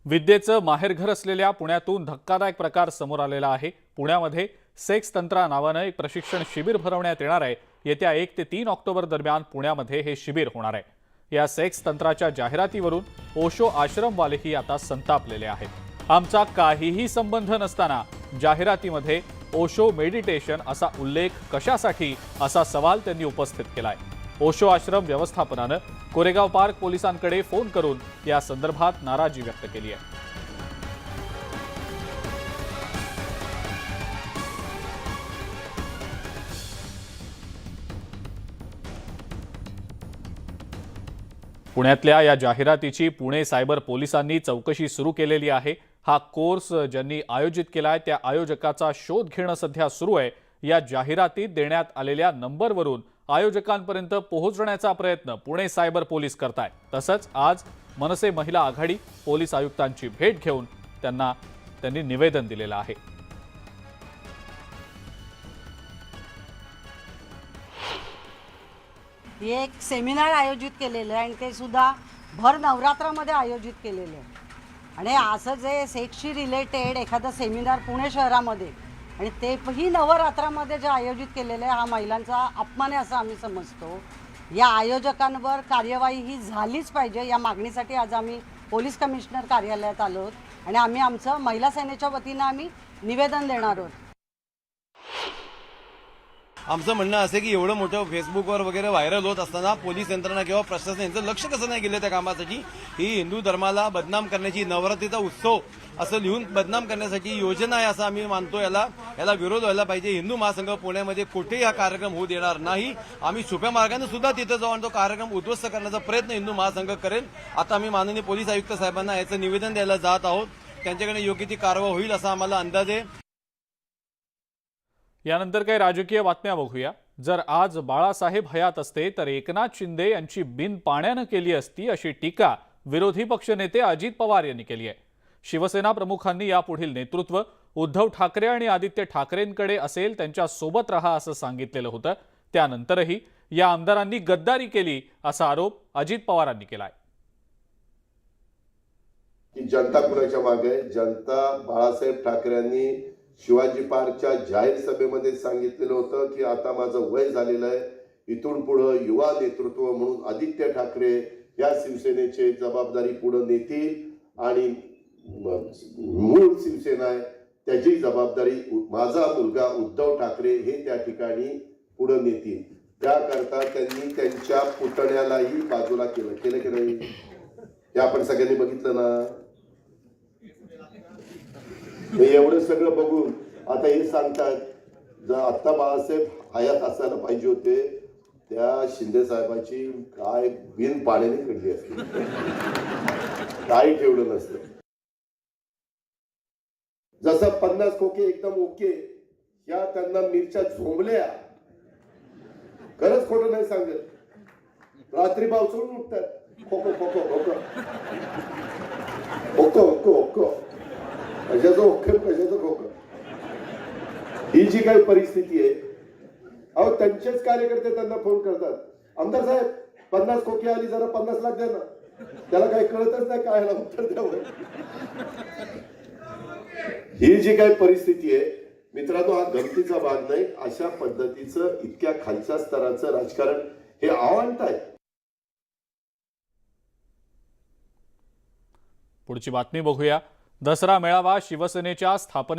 विद्येचं माहेरघर असलेल्या पुण्यातून धक्कादायक प्रकार समोर आलेला आहे। पुण्यामध्ये सेक्स तंत्रा नावानं एक प्रशिक्षण शिबिर भरवण्यात येणार आहे। येत्या 1 ते 3 ऑक्टोबर दरम्यान पुण्यामध्ये हे शिबिर होणार आहे। या सेक्स तंत्राच्या जाहिरातीवरून ओशो आश्रमवालेही आता संतापलेले आहेत। आमचा काहीही संबंध नसताना जाहिरातीमध्ये ओशो मेडिटेशन असा उल्लेख कशासाठी असा सवाल त्यांनी उपस्थित केलाय। ओशो आश्रम व्यवस्थापनानं कोरेगाव पार्क पोलिसांकडे फोन करून या संदर्भात नाराजी व्यक्त केली आहे। पुण्यातल्या या जाहिरातीची पुणे सायबर पोलिसांनी चौकशी सुरू केलेली आहे। हा कोर्स ज्यांनी आयोजित केलाय त्या आयोजकाचा शोध घेणं सध्या सुरू आहे। या जाहिरातीत देण्यात आलेल्या नंबरवरून आयोजकांपर्यंत पोहोचण्याचा प्रयत्न पुणे सायबर पोलीस करतायत। तसंच आज मनसे महिला आघाडी पोलीस आयुक्तांची भेट घेऊन त्यांनी निवेदन दिलेलं आहे। एक सेमिनार आयोजित केलेलं आहे आणि ते सुद्धा भर नवरात्रामध्ये आयोजित केलेलं आहे। आणि असं जे सेक्सशी रिलेटेड एखादा सेमिनार पुणे शहरामध्ये आणि तेही नवरात्रामध्ये जे आयोजित केलेलं आहे, हा महिलांचा अपमान आहे असं आम्ही समजतो। या आयोजकांवर कार्यवाही ही झालीच पाहिजे। या मागणीसाठी आज आम्ही पोलीस कमिशनर कार्यालयात आलो आहोत आणि आम्ही आमचं महिला सेनेच्या वतीनं आम्ही निवेदन देणार आहोत। आमचं म्हणणं असं की एवढं मोठं फेसबुकवर वगैरे व्हायरल होत असताना पोलीस यंत्रणा किंवा प्रशासन यांचं लक्ष कसं नाही गेलं त्या कामासाठी। ही हिंदू धर्माला बदनाम करण्याची, नवरात्रीचा उत्सव असं लिहून बदनाम करण्यासाठी योजना आहे असं आम्ही मानतो। याला विरोध व्हायला पाहिजे। हिंदू महासंघ पुण्यामध्ये कुठेही हा कार्यक्रम होऊ देणार नाही। आम्ही छुप्या मार्गाने सुद्धा तिथे जाऊन तो कार्यक्रम उद्ध्वस्त करण्याचा प्रयत्न हिंदू महासंघ करेल। आता आम्ही माननीय पोलीस आयुक्त साहेबांना याचं निवेदन द्यायला जात आहोत। त्यांच्याकडे योग्य ती कारवाई होईल असा आम्हाला अंदाज आहे। यानंतर काही राजकीय बातम्या बघूया। जर आज बाळासाहेब हयात असते तर एकनाथ शिंदे यांची बिन पाण्यानं केली असती अशी टीका विरोधी पक्षनेते अजित पवार यांनी केली आहे। शिवसेना प्रमुखांनी यापुढील नेतृत्व उद्धव ठाकरे आणि आदित्य ठाकरेंकडे असेल, त्यांच्या सोबत रहा असं सांगितलेलं होतं। त्यानंतरही या आमदारांनी गद्दारी केली असा आरोप अजित पवारांनी केलाय। की जनता कुणाच्या मागे? जनता बाळासाहेब ठाकरेंनी शिवाजी पार्कच्या जाहीर सभेमध्ये सांगितलेलं होतं की आता माझं वय झालेलं आहे, इथून पुढे युवा नेतृत्व म्हणून आदित्य ठाकरे या शिवसेनेची जबाबदारी पुढे नेतील आणि मूळ शिवसेना आहे त्याची जबाबदारी माझा मुलगा उद्धव ठाकरे हे त्या ठिकाणी पुढे नेतील। त्याकरता त्यांनी त्यांच्या पुतण्यालाही बाजूला केलं की नाही हे आपण सगळ्यांनी बघितलं ना। एवढं सगळं बघून आता हे सांगतात जर आता बाळासाहेब हयात असायला पाहिजे होते, त्या शिंदे साहेबाची काय बिन पाण्याने काढली असते, काय ठेवलं नसतं। जसं 50 खोके एकदम ओके, या त्यांना मिरच्या झोंबल्या, खरंच खोटं नाही सांगत। रात्री पावसाळून उठतात खोको खोको खोको खोको खोको खोको, कशाचं ओके कशाचं खोकं। ही जी काही परिस्थिती आहे, अहो त्यांचेच कार्यकर्ते त्यांना फोन करतात, आमदार साहेब 50 खोकी आली, जरा 50 लाख द्या ना। त्याला काही कळतच नाही काय उत्तर द्यावं। ही जी काही परिस्थिती आहे मित्रांनो, हा गमतीचा भाग नाही। अशा पद्धतीचं इतक्या खालच्या स्तराचं राजकारण हे अवांत आहे। पुढची बातमी बघूया। दसरा मेळावा शिवसेनेच्या स्थापने